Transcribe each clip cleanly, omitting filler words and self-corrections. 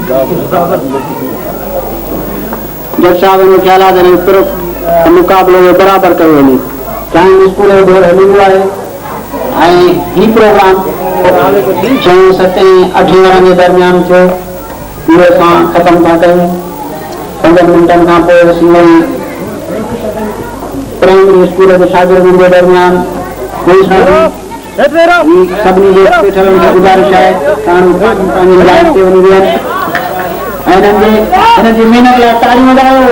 जज साहब इन ख्यालात मुक़ाबले में बराबर कयो वञे। प्राइमरी स्कूल जो दौर हली वियो आहे ऐं ही प्रोग्राम 6, 7, 8 वरनि जे दरमियान थियो। इहो असां ख़तमु था कयूं। 15 मिंटनि खां पोइ प्राइमरी स्कूल जे शागिर्दनि जे दरमियान सभिनी जे वेठलनि खे गुज़ारिश आहे पंहिंजी लाइन ते वञी वियनि ऐं हिननि जी महिनत लाइ ताड़ियूं वॼायो।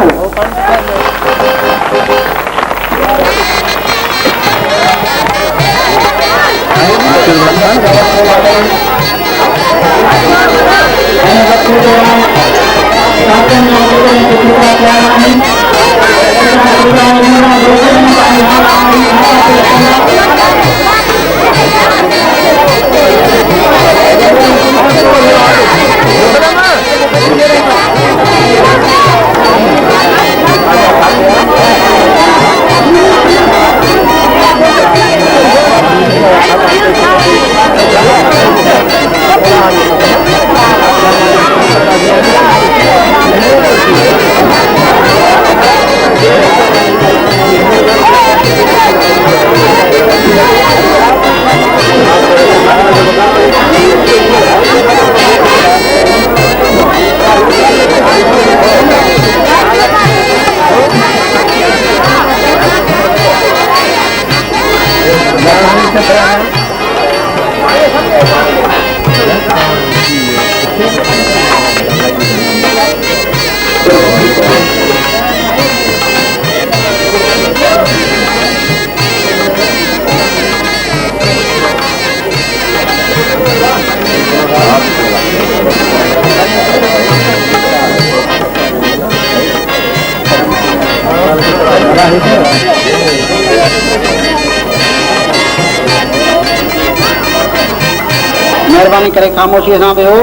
महिरबानी करे ख़ामोशीअ सां वेहो।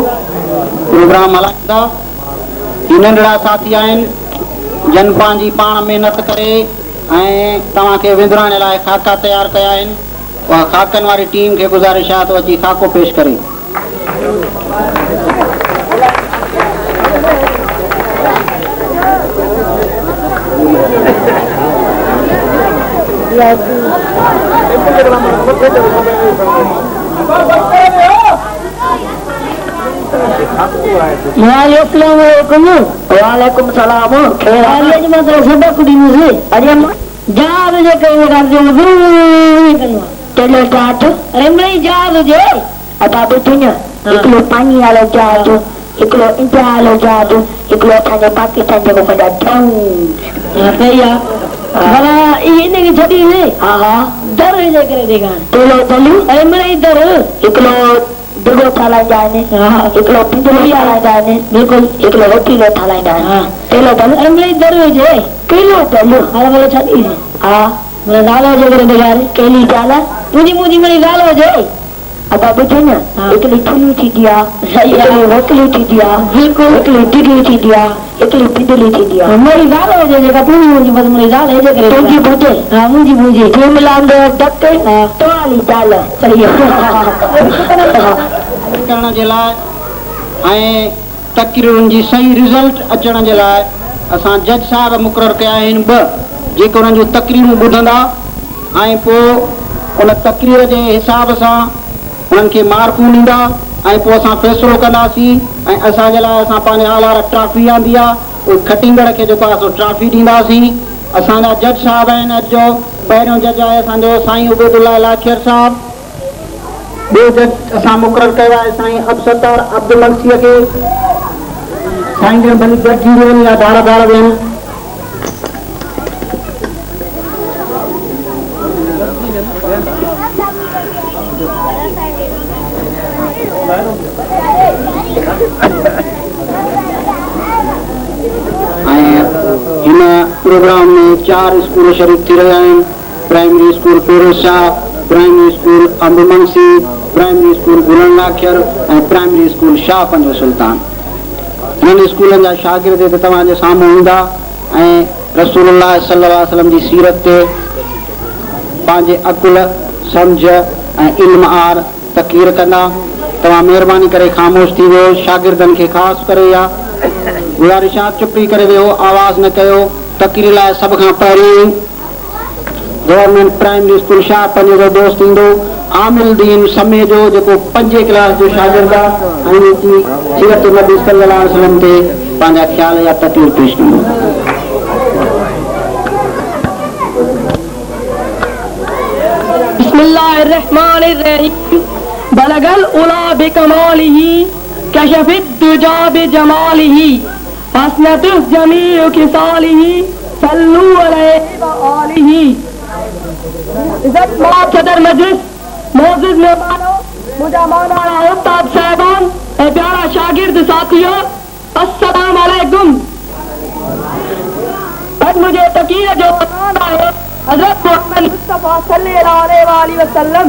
प्रोग्राम हलाइनि था। ही नंढड़ा साथी आहिनि जन पंहिंजी पाण महिनत करे ऐं तव्हांखे विंदुराइण लाइ खाका तयारु कया आहिनि। उहा खाकनि वारी टीम खे गुज़ारिश आहे त अची खाको पेश करे। वालेकुम सलाम। सबक ॾींदुसि जहाज जे जहाज हुजे अदा ॿुधो न। हिकिड़ो पानी वारो जहाज, हिकिड़ो इंडिया वारो जहाज, हिकिड़ो असांजो पाकिस्तान जेको पंहिंजा सही आहे। इनखे छॾी हा हा दर जे करे टेलो दलियूं दर हिकिड़ो दुगो ठाराईंदा आहिनि, हिकिड़ो पिंजरो ठाराईंदा आहिनि, बिल्कुलु हिकिड़ो वकीलो ठाराईंदा आहिनि। टेलो दल दर हुजे केलो दल हाणे भले छॾी हा नालो जे करे ॾेखारे केली ज़ाल तुंहिंजी मुंहिंजी मिली ज़ाल हुजे अदा ॿुधो न। हिकिड़ी थुली थींदी आहे, हिकिड़ी वकली थींदी आहे, बिल्कुलु हिकिड़ी डिगरी थींदी आहे, हिकिड़ी पिंजली थींदी आहे। मुंहिंजी ज़ाल हुजे जेका तुंहिंजी मुंहिंजी बस मुंहिंजी ज़ाल हुजे करे तुंहिंजी ॿुधे हा मुंहिंजी मुंहिंजी तूं मिलांदो डक तोली ज़ाल सही करण जे लाइ ऐं तकरीरुनि जी सही रिज़ल्ट अचण जे लाइ असां जज साहिब मुक़ररु कया आहिनि 2 जेके उन्हनि जूं तकरीरूं ॿुधंदा ऐं पोइ उन तकरीर जे हिसाब सां उन्हनि खे मार्कूं ॾींदा ऐं पोइ असां फ़ैसिलो कंदासीं। ऐं असांजे लाइ असां पंहिंजे आलार ट्रॉफी आंदी आहे उहो खटींदड़ खे जेको आहे सो ट्रॉफी ॾींदासीं। असांजा जज साहिब आहिनि अॼु जो पहिरियों जज आहे असांजो साईं उबैदुल्लाह लाखियर साहिबु। ॿियो जज असां मुक़ररु कयो आहे साईं अबसतर अब्दुल मक्सीअ खे। साईं जन भली गॾिजी वियनि या धार धार वियनि। हिन प्रोग्राम में 4 स्कूल शरीक थी रहिया आहिनि। Primary school Firoz Shah, primary school अम्बु मंसी, प्राइमरी स्कूल गुलनि लाखियर ऐं प्राइमरी स्कूल शाह पंजो सुल्तान। हिननि स्कूलनि जा शागिर्द हिते तव्हांजे साम्हूं ईंदा ऐं रसूलुल्लाह सल्लल्लाहु अलैहि वसल्लम जी सीरत ते पंहिंजे अकुल सम्झ ऐं इल्म आर तक़रीर कंदा। तव्हां महिरबानी करे ख़ामोश थी वियो। शागिर्दनि खे ख़ासि करे या गुज़ारिश आहे, चुपी करे वियो, आवाज़ न कयो। तक़रीर लाइ सभ खां पहिरीं गवर्नमेंट प्राइमरी स्कूल शाहपनी जो दोस्त ईंदो, आमिल दीन समय जो, जेको 5 क्लास जो शागिर्द आहे ऐं सीरत नबी सल्लल्लाहु अलैहि वसल्लम ते पंहिंजा ख़्याल या तक़रीर पेश कंदो। बिस्मिल्लाहिर्रहमानिर्रहीम। बलगल उला बिकमालिही कशफिद दुजा बिजमालिही हसनतुस जमीउ खिसालिही सल्लू अलैहि व आलिही। इज्जत माब सदर मजलिस मौजूद मेहमानों, मुझे मौलाना उस्ताद साहबान और प्यारा शागिर्द साथियों, अस्सलाम वालेकुम। आज मुझे तकीर जो बताना है हज़रत मोहम्मद मुस्तफा सल्लल्लाहु अलैहि वसल्लम।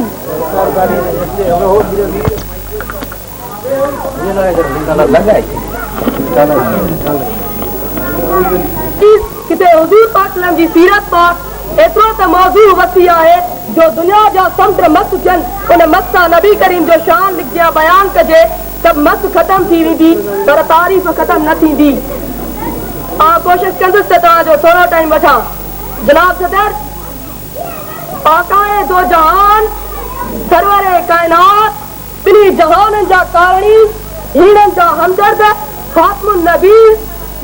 किते हुजूर पाक जी सीरत पाक एतिरो त मौज़ू वसी आहे जो दुनिया जा समुंड मस्त थियनि, उन मस्त नबी करीम जो शान लिखिया बयान कजे त मस्त ख़त्म थी वेंदी, पर तारीफ़ ख़त्म न थींदी। कोशिश कंदुसि त तव्हांजो थोरो टाइम वठां। जनाब सदर, आकाए दो जहान सरवरे कायनात, बिनी जहाननि जा कारणी, हीननि जा हमदर्द, खातमुन नबीन,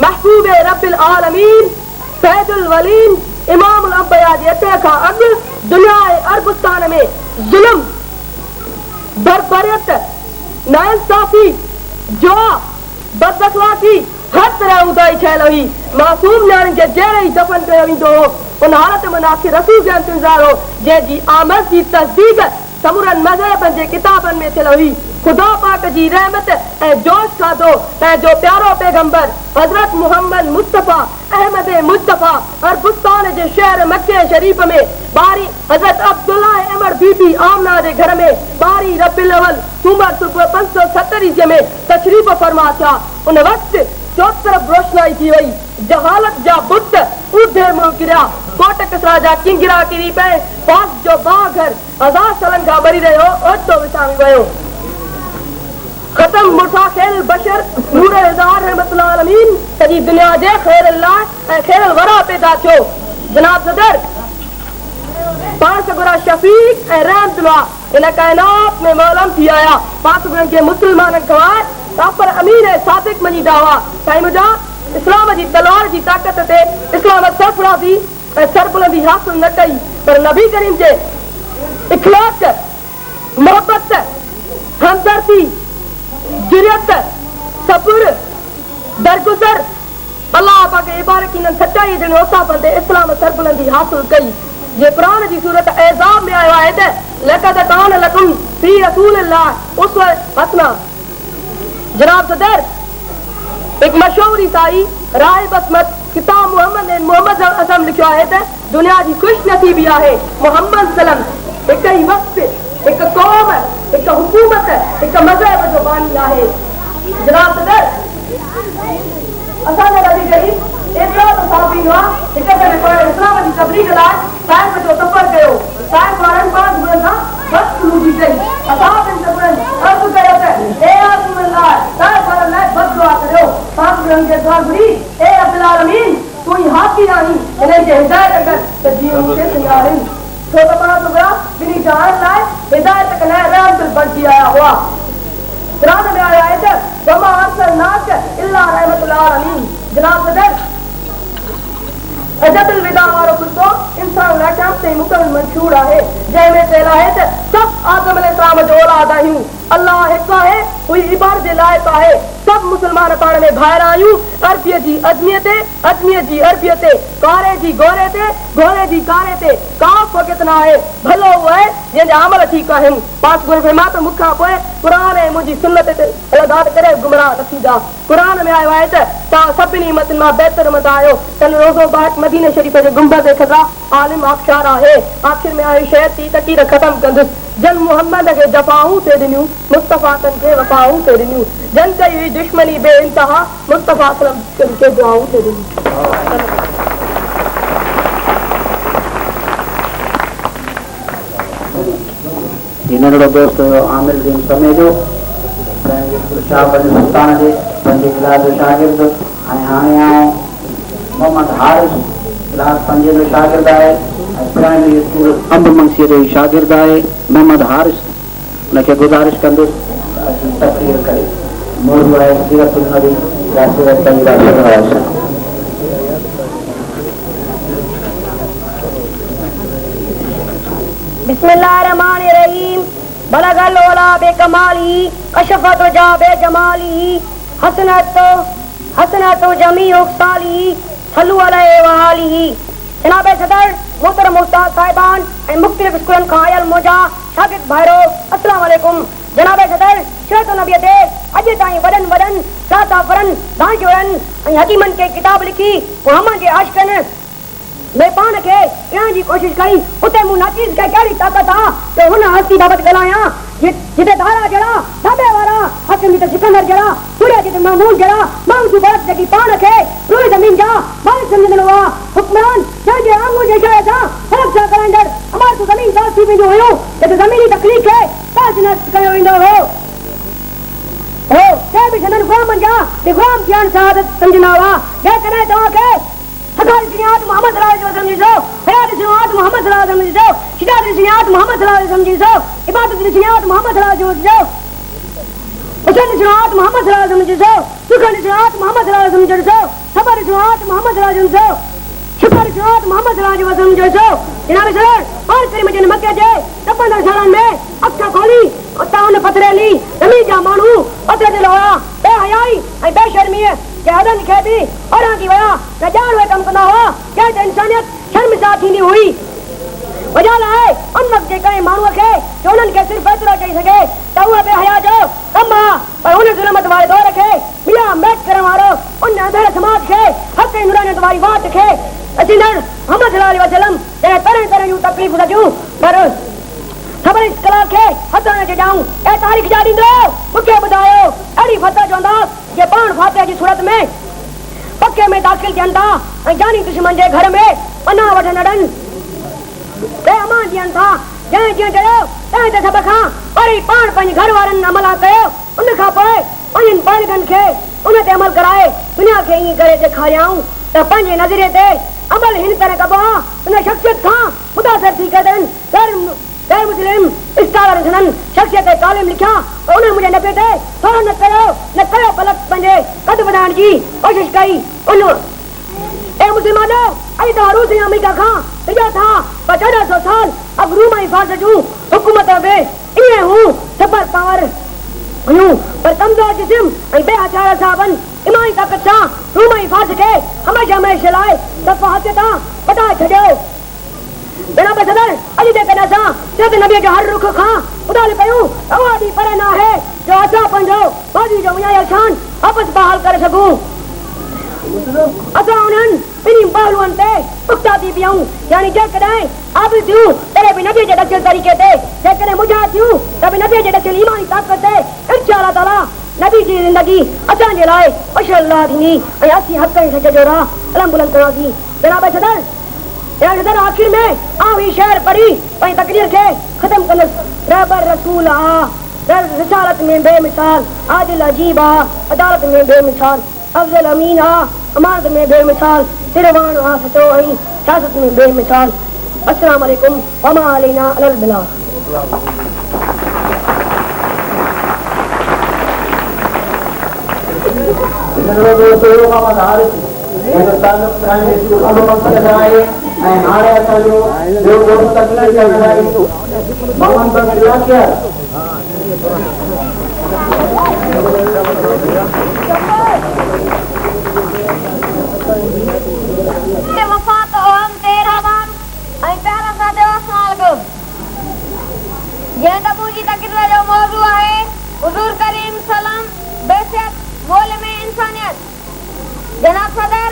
महबूबे रब्बिल आलमीन, सैयदुल वलीन, इमामुल अंबिया जे अचे खां अॻु दुनिया अरबुस्तान में ज़ुल्म, बर्बरियत, नाइंसाफ़ी, जुआ, बदअख़लाक़ी हर तरह उदाई थियल हुई। मासूम न्याणियुनि खे जहिड़े ई दफ़न कयो वेंदो हो, उन हालत में आख़िर रसूल जो इंतज़ार हो जंहिंजी आमद जी तस्दीक समूरनि मज़हबनि जे किताबनि में थियल हुई। खुदा पाक जी रहमत ऐं जोश खाधो पंहिंजो प्यारो पैगंबर हज़रत मोहम्मद मुस्तफ़ा अहमद मुस्तफ़ा अरबुस्तान जे शहर मक्के शरीफ में बारी हज़रत अब्दुल्ला अमर बीबी आमना जे घर में 12 रबीउल अव्वल सूमर सुबुह 570 में तशरीफ़ फरमा थिया। उन वक़्तु चौथ तरफ रोशनाई थी वई, जहालत जा बुत ऊधे मुंहुं किरिया, कोट किसरा जा किंगिरा किरी पए, पास जो बाघर 1000 सालनि खां ॿरी रहियो ओचितो विसामी वियो। खत्म मुर्सा खैर बशर नूर इज़हार रहमतुल आलमीन सॼी दुनिया जे खैर अल्लाह ऐं खैर वरा पैदा थियो। जनाब सदर, पाण सगुरा शफीक ऐं रहमतुल्ला इन कायनात में मौलम थी आया। पाक उन्हनि खे मुस्लमाननि खां काफ़िर अमीर ऐं सादिक मञीदा हुआ। साईं मुंहिंजा इस्लाम जी तलवार जी ताक़त ते इस्लाम सरफराज़ी ऐं सरबुलंदी हासिल न कई, पर नबी करीम जे इखलाक, मोहब्बत, हमदर्दी, जुरियत, सब्र, दरगुजर, अल्लाह पाक इबारत इन सच्चाई जे औसाफ़ ते इस्लाम सरबुलंदी हासिल कई। जे कुरान जी सूरत एज़ाब में आयो आहे त लक़द कान लकुम फ़ी रसूलिल्लाह उसवतुन हसना। जनाब सदर, एक मशहूर ईसाई राय बसमत किताब मोहम्मद असम लिखियो आहे त दुनिया जी खुश नसीबी आहे मोहम्मद सल्लम हिक ई वक़्तु, हिक क़ौम, हिक हुकूमत, हिक मज़हब जो बानी आहे। जनाब सदर, असांजा नबी करीम एतिरा त साबिन हुआ, हिक दफ़े पाण इस्लाम जी तबलीग लाइ साहिब जो सफ़र कयो। साहिब वारनि पाण गुरनि खां बस लूटी कई। असाबनि सभुनि अर्ज़ु कयो त हे रसूलल्लाह, साहिब वारनि लाइ बददुआ करियो। पाक गुरनि खे दुआ घुरी, हे रब्बिल आलमीन, तूं ई हाकी आहीं, हिननि खे हिदायत कर त जीअं मूंखे सुञाणनि। छो त पाण सगुरा ॿिन्ही जहान लाइ हिदायत लाइ रहमत बणिजी आया हुआ। कुरान में आया है त वमा अरसलनाक इल्ला रहमतुल आलमीन। जनाब सदर, अजबुल विदा वारो कुत्तो इंसान लाइ क़यामत मुकम्मल मंशूर आहे, जंहिंमें चयल आहे त सभु आदम अलैहिस्सलाम जो औलाद आहियूं। अल्लाह हिकु आहे, हुई इबादत जे लाइक़ आहे। सभु मुस्लमान पाण में भाइर आहियूं। अरबीअ जी अजमीअ ते, अजमीअ जी अरबीअ ते, कारे जी गोरे ते, गोरे जी कारे ते का फ़र्क़ु न आहे। भलो उहो आहे जंहिंजा अमल ठीकु आहिनि। पाक गुरू फरमाए त मूंखां पोइ क़ुरान ऐं मुंहिंजी सुन्नत ते अलॻाद करे गुमराह न थींदा। क़ुरान में आयो आहे त तव्हां सभिनी उम्मतुनि मां बहितर उम्मत आहियो। तन रोज़ो बाट मदीने शरीफ़ जे गुंबद जे खज़ा आलिम आबशार आहे। आख़िर में आई शहर थी तकीर ख़त्म कंदुसि। जन मोहम्मद खे जफ़ाऊं ते ॾिनियूं, मुस्तफ़ा तन खे वफ़ाऊं ते ॾिनियूं। जन कई हुई दुश्मनी बे इंतहा, मुस्तफ़ा सल्लम खे दुआऊं ते ॾिनियूं। नंढड़ो दोस्त आमिर दीन समय जो प्राइमरी स्कूल शाहबाद सुल्तान जे 5 क्लास जो शागिर्द ऐं हाणे आउं मोहम्मद हारिस क्लास 5 जो शागिर्द आहे ऐं प्राइमरी स्कूल अंब मंसीअ जो शागिर्द आहे मोहम्मद हारिस। उनखे गुज़ारिश कंदुसि अची तक़रीर करे। मौजूदु आहे सीरत नबी या सीरत तैयबा सल्लल्लाहु अलैहि वसल्लम। बिस्मिल्लाहिर्रहमानिर्रहीम। बलगल ओला बेकमाली कशफत जा बेजमाली हसनत जमीउ साली सल्लु अलैहि व आलिही। जनाब सदर मोहतरम उस्ताद साहिबान ऐं मुख्तलिफ स्कूलनि खां आयल मुंहिंजा शागिर्द भाइरो अस्सलाम वालेकुम। जनाब सदर सीरत नबीअ ते अॼु ताईं वॾनि साफ़रनि दानिशवरनि ऐं हकीमनि खे किताब लिखी मुहम्मद जे आशिक़नि मैं पान के यहाँ जी कोशिश करी उते मु नाचीज के कड़ी ताकत आ तो हुन हस्ती बाबत गलाया जिते धारा जड़ा दाबे वाला हसन जिते सिकंदर जड़ा सूर्य जिते मामून जड़ा मामू बात जकी पान के रोई जमीन जा माल समझन वा हुक्मरान जे आंगू जे जाए था फरक जा करेंडर हमार तो जमीन दास थी जो होयो ते जमीनी तकलीफ है ताज न कयो इंदो हो जे भी जनन गुलाम जा ते गुलाम जान सादत समझना वा जे कने तो के हकार सियात मोहम्मद सल्लल्लाहु अलैहि वसल्लम जो हयात सियात मोहम्मद सल्लल्लाहु अलैहि वसल्लम जो शिदात सियात मोहम्मद सल्लल्लाहु अलैहि वसल्लम जो इबादत सियात मोहम्मद सल्लल्लाहु अलैहि वसल्लम जो उसन सियात मोहम्मद सल्लल्लाहु अलैहि वसल्लम जो सुखन सियात मोहम्मद सल्लल्लाहु अलैहि वसल्लम जो सबर सियात मोहम्मद सल्लल्लाहु अलैहि वसल्लम जो शुक्र सियात मोहम्मद सल्लल्लाहु अलैहि वसल्लम जो जनाब सर और करीम जन मक्के जे 15 सालन में अखा खोली तान पथरेली जमीन जा मानू पथरे दिल होया बेहयाई ऐं बेशर्मी के अदन के भी और की वया न जान वे कम कंदा हुआ के इंसानियत शर्मिंदा थींदी हुई वजह है उन जे कई मानू के जो उनन के सिर्फ एतरा चई सके त उहे बेहया जो कम पर उन जुल्मत वाले दौर के मिला मैच करन वारो उन अंधेरे समाज के हक नूरानियत वाली बात के असींदड़ मोहम्मद सल्लल्लाहु अलैहि वसल्लम जे तरह जो तकलीफ सजू पर खबर इस कला के हथन के जाऊं ए तारीख जा दींदो मुके बुधायो एड़ी फता जोंदा ये पान फाते जी सूरत में पक्के में दाखिल जनता जानी दुश्मन जे घर में पना वठनड़न ते अमान दियन था जे जे जयो ते सब खां और पान पंज घर वारन अमला कयो उन खां पोए उन बालगन के उन ते अमल कराए दुनिया के ई करे दिखायाऊं त पंजे नजरिए ते अमल हिन तरह कबो उन शख्सियत खां मुतासर थी कदन गैर मुस्लिम स्कॉलर जनन शख्सियत तालीम लिखा उन्हें मुझे न पेटे थोड़ा न कयो पलक पंजे कद बनाने की कोशिश कई उन ए मुसलमानों आई तो रूस या अमेरिका खां इजा था 1400 साल अब रूमाई फास जू हुकूमत में इने हूं सुपर पावर हूं पर कमजोर जिस्म ऐं बेहचार साबन ईमानी ताकत सां रूमाई फास के हमेशा हमेशा लाए सफ़ाहत तां पटा छड़ियो जनाब सदर अली दे कदा सा सिरत नबी जो हर रुख खां उदाल कयूं अवादी पर ना है जो असा पंजो बाजी जो मुया शान वापस बहाल कर सकूं असा उन्हन बिनी पहलुअन ते पुख्ता थी पियूं यानी जे कदाई अब थियूं तेरे भी नबी जे दखल तरीके ते जे कने मुजा थियूं त भी नबी जे दखल ईमानी ताकत ते इंशाअल्लाह ताला नबी जी जिंदगी असा जे लाए माशाअल्लाह थी ऐं असी हक ऐं सच जो राह अलम बुलंद करा थी जनाब सदर आखिर में आवी शेर पढ़ी वही तकरीर के खत्म कनस रहबर रसूल आ रिसालत में बेमिसाल आदिल अजीब आ अदालत में बेमिसाल अफजल अमीन आ अमानत में बेमिसाल सिरवान आ सचो आई सियासत में बेमिसाल अस्सलाम वालेकुम व मा अलैना अल बला हिंदुस्तान प्राइमरी स्कूल अमन कराए ऐं हाणे असांजो ॿियो दोस्त तकलीफ़ कराए मोहम्मद बशीर याकिर वफ़ात ओम तेरा बान ऐं प्यारा सादे अस्सलाम वालेकुम जंहिं त मुंहिंजी तकरीर जो मौज़ू आहे हुज़ूर करीम सलाम बेसियत मोल में इंसानियत जनाब सदर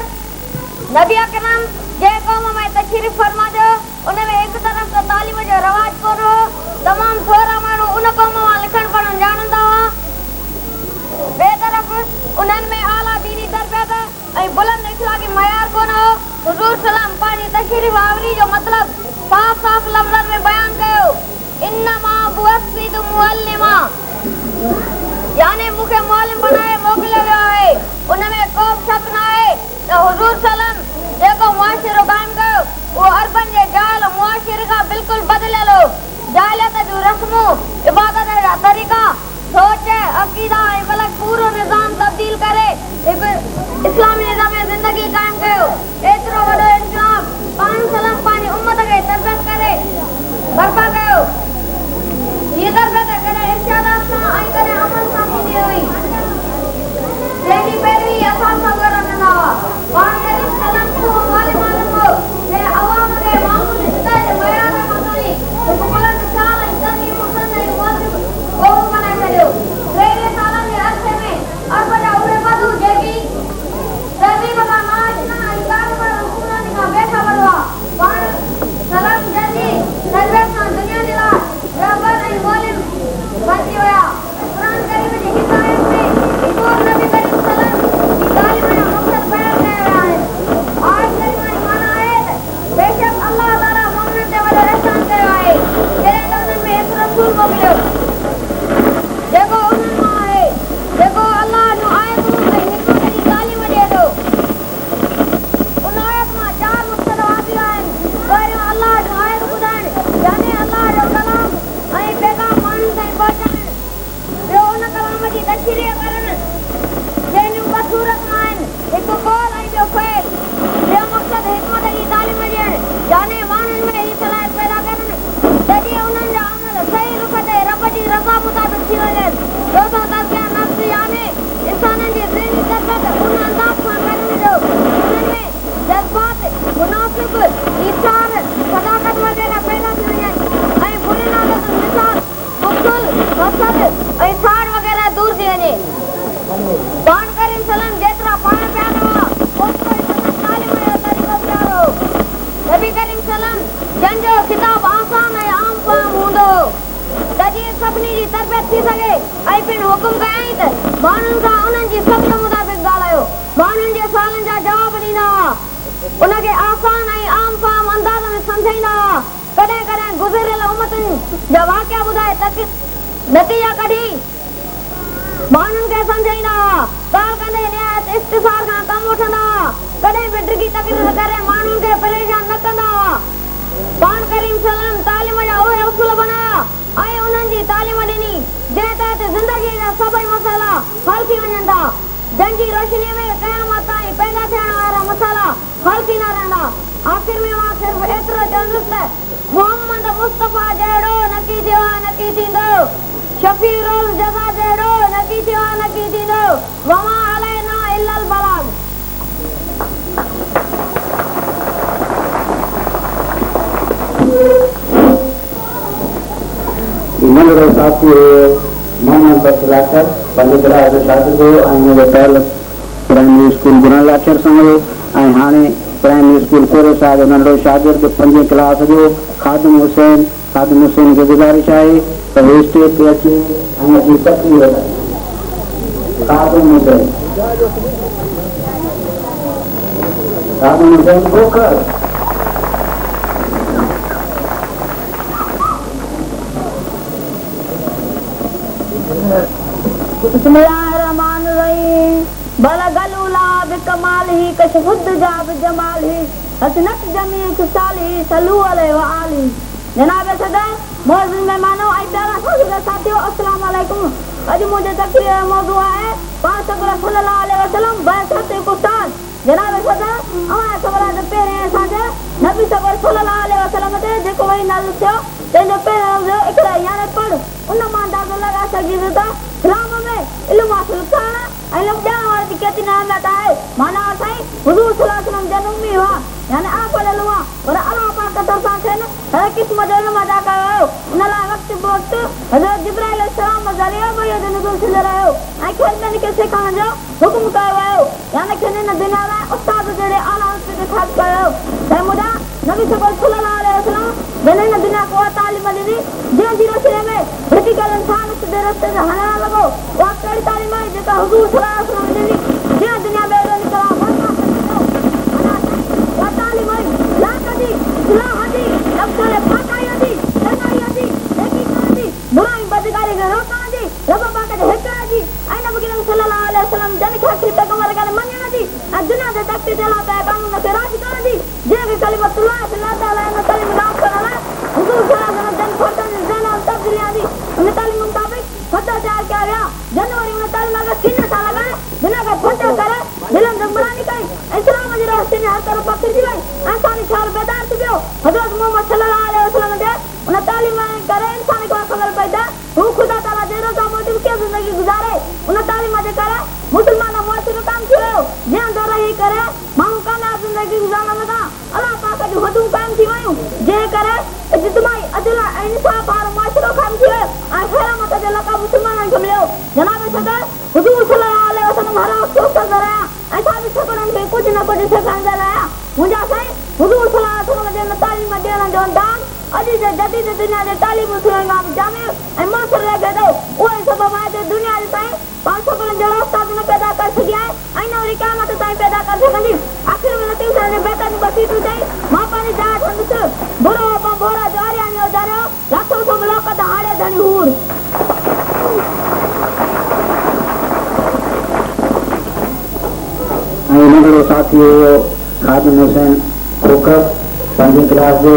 नबी अकरम जे कौम में तशरीफ फरमा जो उन में एक तरफ तो तालीम जो रवाज कोन हो तमाम थोड़ा माण्हू उन कौम मां लिखण पढ़ण ॼाणंदा हुआ ॿिए तरफ़ उन्हनि में आला दीनी तरबियत ऐं बुलंद इखलाक़ी मयार कोन हो हुज़ूर सलाम पंहिंजी तशरीफ आवरी जो मतिलबु साफ़ लफ़्ज़नि में बयान कयो इन्नमा बुअस्सितु मुअल्लिमा यानी मुखे मौलम बनाए मोकिलियो वियो आहे उनमें को शक न आहे त हुजूर सल्लम जेको मुआशिरो कायम कयो वो अरबन जे जाल मुआशिरे खां बिल्कुल बदलियल हो। जाहिलियत जूं रस्मूं इबादत जा तरीक़ा सोच अक़ीदा ऐं बल्कि पूरो निज़ाम तब्दील करे हिकु इस्लामी निज़ाम ज़िंदगी कायम कयो। एतिरो वॾो इंतज़ाम पाण सल्लम पंहिंजी उम्मत खे तरबियत करे बर्पा कयो। हीअ तरबियत कॾहिं इर्शादात सां ऐं कॾहिं अमल सां थींदी हुई जंहिंजी पैरवी असां सभु कंदा हुआ। पाण सल्लम जो मालूम हो ऐं अवाम खे मामूल हिदायत जे मयार खां खणी हिकु बुलंद शान ऐं तरक़ी पसंद ऐं वाजिब क़ौम बनाए छॾियो। 23 सालनि जे अरसे में अरब जा उहे वधू जेकी तहज़ीब खां नाआशना ऐं कारगर हुकूमत खां बेख़बर हुआ पाण सल्लम जंहिंजी तरबियत सां दुनिया जे लाइ रहबर ऐं मौलिम बणिजी विया। क़ुरान करीम जी हिदायत में हिकूर नबी करीम सल्लम जी तालीम जा मक़सद बयान कया विया आहिनि। आयत करीम जी माना आहे त बेशक अल्लाह ताला मोमिननि ते वॾो एहसान कयो आहे जॾहिं त उन्हनि में हिकु रसूल मोकिलियो जेको उन्हनि मां आहे जेको अल्लाह जूं आयतूं ऐं हिकमत जी तालीम ॾिए थो। उन आयत मां 4 मक़सद हासिल आहिनि। पहिरियों अल्लाह जूं आयत ॿुधाइण यानी अल्लाह जो कलाम ऐं पैगाम माण्हुनि ताईं पहुचाइण। ॿियो उन कलाम जी तशरीह करण जंहिंजूं ॿ सूरतूं आहिनि हिकु कौल ऐं ॿियो फ़इल। ॿियो मक़सद हिकमत जी तालीम ॾियण यानी माण्हुनि में हीअ सलाहियत पैदा करण त जीअं उन्हनि जा अमल सही रुख ते रब जी रज़ा मुताबिक़ थी वञनि। चोथों तज़किया नफ़्स यानी इंसाननि जी ज़हनी तरबियत उन अंदाज़ सां करण जो उन्हनि में जज़्बात मुनासिब ईसार सदाकत वग़ैरह पैदा थी वञनि ऐं बुरी आदतुनि मिसाल बुख़्ल हसद ऐं साड़ वग़ैरह दूर थी वञे। पाण करीम सल्लम जेतिरा पाण प्यारा हुआ ओतिरो ई संदसि तालीम जो तरीक़ो प्यारो हो। नबी करीम सल्लम जंहिंजो किताब आसान ऐं आम फ़हम हूंदो हो त जीअं सभिनी जी तरबियत थी सघे ऐं पिणु हुकुम कयईं त माण्हुनि खां उन्हनि जी सब्र मुताबिक़ ॻाल्हायो। माण्हुनि जे सुवालनि जा जवाब ॾींदा हुआ उनखे आसान ऐं आम फ़हम अंदाज़ में सम्झाईंदा हुआ। कॾहिं कॾहिं गुज़िरियल उम्मतुनि जा वाक़िया ॿुधाए नतीजा कढी माण्हुनि खे सम्झाईंदा हुआ। ॻाल्हि कंदे निहायत इख़्तिसार खां कमु वठंदा हुआ। कॾहिं बि डिघी तक़रीर करे माण्हुनि खे परेशान न कंदा हुआ। पाण करीम सल्लम तालीम जा उहे उसूल बनाया ऐं उन्हनि जी तालीम ॾिनी जंहिं तहत ज़िंदगीअ जा सभई मसाइला हल थी वञनि था। जंहिंजी रोशनीअ में क़यामत ताईं पैदा थियण वारा मसाइला हल थींदा रहंदा। आख़िर में मां सिर्फ़ु एतिरो चवंदुसि त मोहम्मद मुस्तफ़ा जहिड़ो न की थियो आहे न की थींदो। शफ़ीउल जज़ा जहिड़ो न की थियो आहे न की थींदो। वमा अलैना इल्लल बलाग। नंढड़ो साथी मोहम्मद बशीर लाठर पंहिंजे ग्राह जो शागिर्द हो ऐं हुनजो तालुक़ प्राइमरी स्कूल बुरान लाठर सां हुयो ऐं हाणे प्राइमरी स्कूल कोरे सां जो नंढड़ो शागिर्द 5वीं क्लास जो ख़ादिम हुसैन खे गुज़ारिश आहे त हू स्टेज ते अचे ऐं अची तक़रीर करे। ख़ादिम हुसैन खोखर बिस्मिल्लाहिर्रहमानिर्रहीम बलगलूला बिकमालिही कशफुद्दजा बिजमालिही हसनत जमी खुशाली सल्लू अलैहि व आली। जनाब सदर मौजूद मेहमानों ऐं प्यारा साथियों अस्सलाम वालेकुम। अॼु मुंहिंजे तक़रीर जो मौज़ू आहे पाण सल्लल्लाहु अलैहि वसल्लम बअसत हिकु साल। जनाब सदर अवां ख़बर आहे त पहिरें असांजे नबी सल्लल्लाहु अलैहि वसल्लम ते जेको वही नाज़िल थियो तंहिंजो पहिरियों इक़रा यानी पढ़ उन मां अंदाज़ो लॻाए सघिजे त इस्लाम में इल्मु हासिल करण ऐं इल्मु ॼाणण वारे जी केतिरी अहमियत आहे। माना साईं हुज़ूर सल्लल्लाहु अलैहि वसल्लम जनम में हुआ यानी आप पढ़ियल हुआ पर अलाह पाक तरफ़ां थियनि हर क़िस्म जो इल्मु अदा कयो वियो। उन लाइ वक़्तु वक़्तु हज़रत जिब्राइल अलैहिस्सलाम ज़रिए वही जो नुज़ूल थींदो रहियो ऐं खेलनि खे सेखारण जो हुकुम कयो वियो यानी कि हिन दुनिया में उस्ताद जहिड़े आला ते ख़ासि कयो। तंहिं मुदा नबी सल्लल्लाहु अलैहि वसल्लम जॾहिं हिन दुनिया को तालीम ॾिनी जंहिंजी रोशनीअ में हिकु इंसान सिधे रस्ते ते हलण लॻो उहा कहिड़ी तालीम आहे जेका हुज़ूर सल्लल्लाहु अलैहि वसल्लम ॾिनी जंहिं दुनिया में तालीम आई लाकदी इस्लाहदी अफ़ज़ल फाकायदी सनायदी बुराई बदकारी खे रोकण जी रब पाक जे हिकु जी के दिला पे कानून से राजी कर दी जे के कलिमतुल्लाह अल्लाह ताला ने कलिम नाम करना हुजूर सल्लल्लाहु अलैहि वसल्लम फतन जना तब्दीलियां दी उन तालीम मुताबिक फतह तैयार किया गया जनवरी में तालीम का 3 साल लगा बिना का फतह करे दिलन जबरानी कई इस्लाम जी रास्ते में हर तरफ पकड़ दी गई इंसानी ख्याल बेदार थी गयो हजरत मोहम्मद सल्लल्लाहु अलैहि वसल्लम दे उन तालीम करे इंसान को खबर पैदा वो खुदा ताला दे रो मोटिव के जिंदगी गुजारे उन तालीम दे करे मुसलमान मुआशिरो काम कियो जे अंदर ही करे मां का जिंदगी गुजारना लगा अल्लाह पाक जो हुकुम काम थी वयो जे करे इज्तिमाई अदल इंसाफ और मुआशिरो काम कियो आखिर मत दे लका मुसलमान को मिलो जनाब सदर हुजूर सल्लल्लाहु अलैहि वसल्लम हर वक्त सदर ऐसा भी सकरन के कुछ न कुछ से काम लाया मुझे सही हुजूर सल्लल्लाहु अलैहि वसल्लम दे तालीम देना जो दान अजी जे जदीद दुनिया दे तालीम मुसलमान जामे ए मासर लगे दो ओए सब बात दुनिया दे ताई 500 कल जड़ा उस्ताद ने पैदा कर सकिया आई नवरी क़यामत ताई पैदा कर सकंदी आखिर में लतीफ ने बेटा ने बसीत जाई मां पानी जाट हंस बोरो बोरा जारियानी हो जारो लाखों सो मुलाकात हाड़े धनी हूर आई नगरो साथियों खादिम हुसैन खोकर 5वीं क्लास जो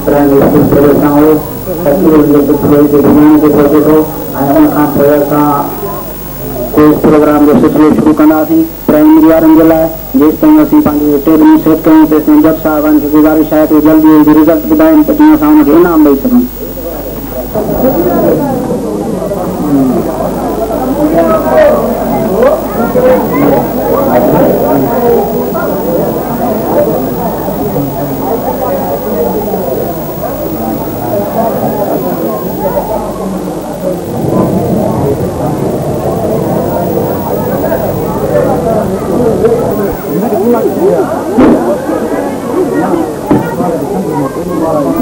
प्राइमरी स्कूल पढ़े था हो तकरीर जे पुछे जे दुनिया के पहुंचे तो उन खां पोइ असां कोई प्रोग्राम जो सिलसिलो शुरू कंदासीं प्राइमरी वारनि जे लाइ जेसि ताईं असीं पंहिंजे टेबल सेट कयूं तेसि ताईं जज साहिबान खे गुज़ारिश आहे त जल्दी रिज़ल्ट ॿुधाइनि त जीअं असां हुनखे इनाम ॾेई सघूं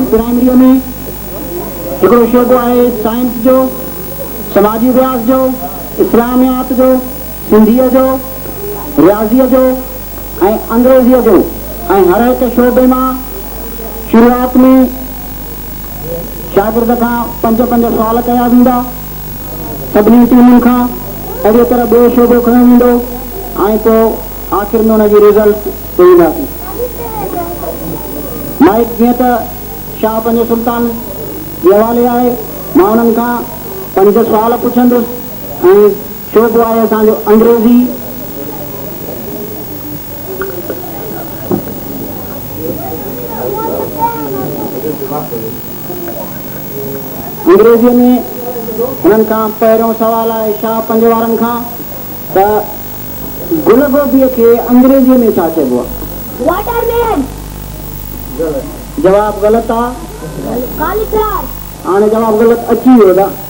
प्राइमरी में हिकिड़ो शोबो आहे साइंस जो समाजी विकास जो इस्लामियात जो सिंधीअ जो रियाज़ीअ जो ऐं अंग्रेज़ीअ जो ऐं हर हिकु शोबे मां शुरूआत में शागिर्द खां 5-5 सुवाल कया वेंदा सभिनी टीमुनि खां अहिड़ी तरह ॿियो शोबो खयो वेंदो ऐं पोइ आख़िर में हुनजी रिज़ल्ट ॾींदासीं माइक जीअं त शाह पंहिंजे सुल्तान जे हवाले आहे मां उन्हनि खां 5 सुवाल पुछंदुसि ऐं शोबो आहे असांजो अंग्रेज़ी अंग्रेज़ीअ में हुननि खां पहिरियों सुवाल आहे शाह 5 वारनि खां त गुल गोभीअ खे अंग्रेज़ीअ में छा चइबो आहे वाटरमेलन जवाब ग़लति आहे कालीफ्लावर हाणे जवाब ग़लति अची वियो आहे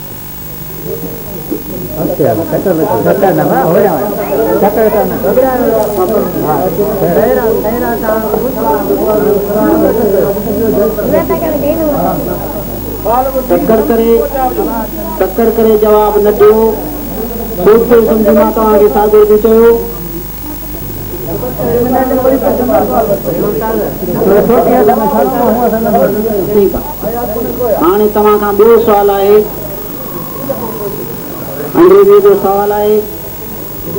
टक्कर करे जवाब न ॾियो सोचे सम्झी मां तव्हांखे शागिर्दी चयो हाणे तव्हां खां ॿियो सुवाल आहे अंग्रेज़ी जो सुवाल आहे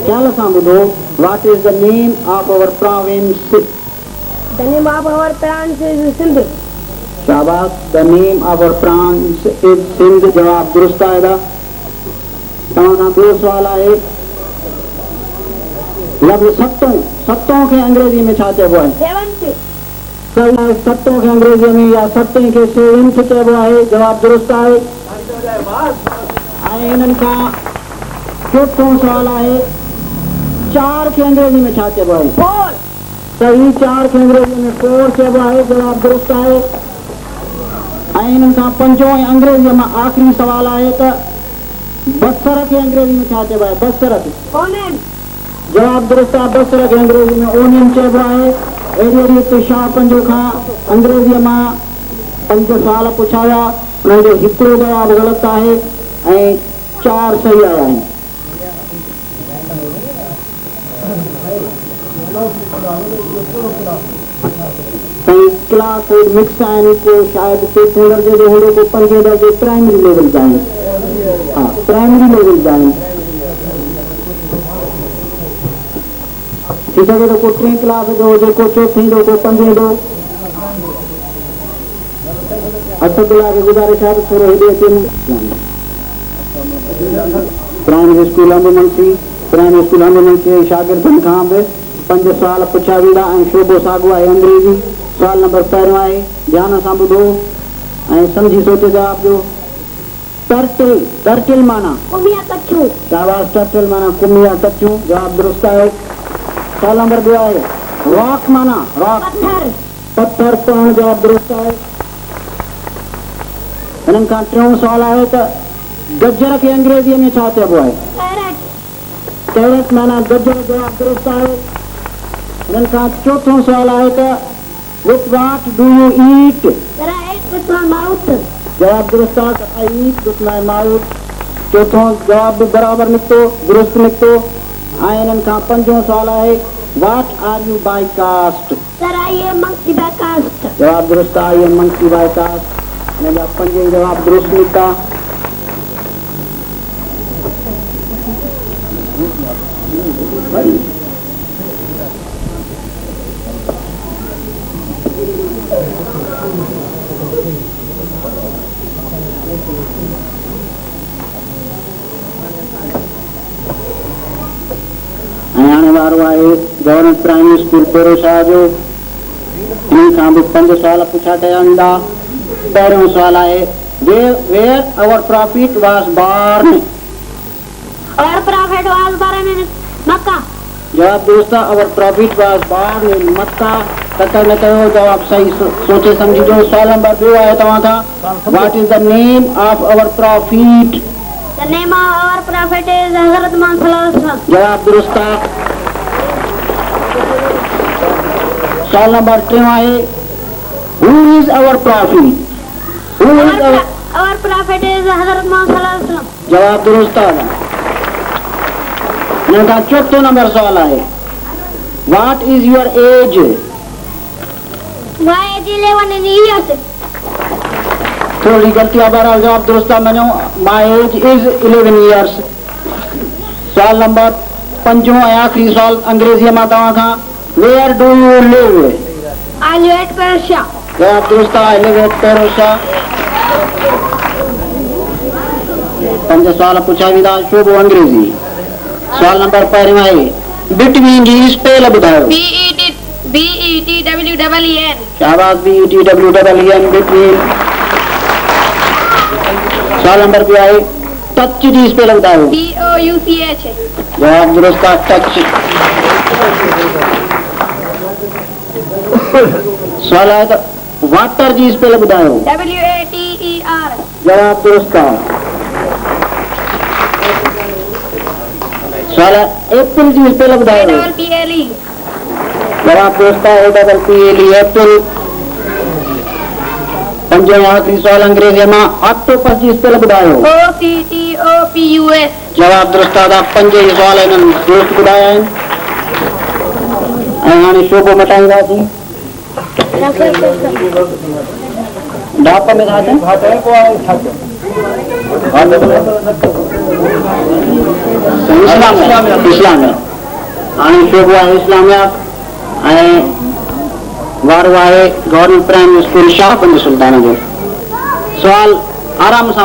ख़्याल सां ॿुधो what is the name of our province The name of our province is Sindh. शाबाश the name of our province is Sindh जवाब दुरुस्त आहे तव्हां खां ॿियो सुवाल आहे लफ़्ज़ सतों खे अंग्रेज़ी में छा चइबो आहे सतों खे अंग्रेज़ीअ में या सतें खे सेवंथ चइबो आहे जवाब दुरुस्त आहे ऐं हिननि खां चोथों सुवाल आहे 4 खे अंग्रेज़ी में छा चइबो आहे सही 4 खे अंग्रेज़ी में 4 चइबो आहे जवाब दुरुस्त आहे ऐं हिननि खां 5 ऐं अंग्रेज़ीअ मां आख़िरी सुवाल आहे त बसर खे अंग्रेज़ी में छा चइबो आहे बसर खे जवाब दुरुस्त आहे बसर खे अंग्रेज़ी में ओनियन चइबो आहे अहिड़ी हिते शाह 5 खां अंग्रेज़ीअ मां 5 सुवाल पुछाया उन्हनि जो हिकिड़ो जवाब ग़लति आहे ऐं 4 सही आया आहिनि क्लास मिक्स आहिनि को शायदि 3 दर्जे जो हूंदो को 5 दर्जे प्राइमरी लेवल जा आहिनि हा प्राइमरी लेवल जा आहिनि थी सके तो को 3 क्लास जो जेको चौथी जो को 5 जो अटकला के गुजारिश है थोरो हेॾे अचनि। प्राइमरी स्कूल अंबुमंसी शागिर्दनि खां बि 5 सुवाल पुछिया वेंदा ऐं शोबो साॻियो आहे अंग्रेजी। सुवाल नंबर पहिरियों आहे, ध्यान सां ॿुधो ऐं सम्झी सोचे जवाब ॾियो। टर्टल, टर्टल माना कुमिया कच्छू। शाबाश, टर्टल माना कुमिया कच्छू, जवाब दुरुस्त आहे। सुवाल नंबर 2 आहे, रॉक माना रॉक, पत्थर। पत्थर पण, जवाब दुरुस्त आहे। हिननि खां टियों सुवाल आहे त गजर खे अंग्रेजीअ में छा चइबो आहे? कैरेट। कैरेट माना गजर, जवाब दुरुस्त आहे। हिननि खां चौथों सुवाल आहे त with what do you eat? That I ate with my mouth. जवाब दुरुस्त आहे। आई ईट विथ माय माउथ, चौथों जवाब भी बराबर निकितो, दुरुस्त निकितो। ऐं हिननि खां पंजों सुवाल आहे, what are you by caste? That I am monkey by caste. जवाब दुरुस्त आहे, I am monkey by caste. हिन जा 5 जवाब दुरुस्त निकिता। हाणे वारो आहे गवर्नमेंट प्राइमरी स्कूल पेरोशाह जो। इन खां बि 5 सुवाल पुछा कया वेंदा। पहिरियों सुवाल आहे, where our prophet was born? Our prophet was born in Makkah. जवाब दुरुस्त आहे, our prophet was born in मक्का। तकर न कयो, जवाब सही सोचे समझी जो। सुवाल नंबर 2 आहे तव्हां खां, what is the name of our prophet? The name of our prophet is Hazrat Muhammad sallallahu alaihi wasallam. जवाब दुरुस्त आहे। सुवाल नंबर 3 आहे, हु इज आवर प्रॉफिट? हु is Our prophet is Hazrat Muhammad sallallahu alaihi wasallam. जवाब दुरुस्त आहे। हिन खां चौथों नंबर सुवाल आहे, what is your age? My age is 11 years. थोड़ी गलती आहे, बहरहाल जवाब दुरुस्त आहे। मञो, माय एज इज 11 इयर्स। सुवाल नंबर 5 ऐं आख़िरी सुवाल अंग्रेजीअ मां तव्हां खां, where do you live? I live at Persia. जवाब दुरुस्त आहे, लिव एट पेरोशाह। 5 सुवाल पुछा वेंदा, शोबो अंग्रेजी। सुवाल नंबर पहिरियों आहे, बिटवीन जी स्पेल ॿुधायो। BETWEEN. शाबाश, BETWEEN, बिटवीन। सुवाल नंबर 2 आहे, टच जी स्पेल ॿुधायो। TOUCH. जवाब दुरुस्त आहे, टच। सुवाल आहे त वाटर जी स्पेल ॿुधायो। WATER. जवाब दुरुस्त आहे। सुवाल आहे, एप्पल जी स्पेल ॿुधायो। APPLE. जवाब दुरुस्त आहे, APPLE, एप्पल। 5 ऐं आख़िरी सुवाल अंग्रेजीअ मां, ऑक्टोपस जी स्पेल ॿुधायो। OCTOPUS. जवाब दुरुस्त आहे। 5 सुवाल हिननि दुरुस्त ॿुधाया आहिनि। ऐं हाणे शोबो मटाईंदासीं। ढाप में था इस्लाम है। हाणे शोबो आहे इस्लामियात ऐं वारो आहे गवर्नमेंट प्राइमरी स्कूल शाहगंज सुल्तान जो। सुवाल आराम सां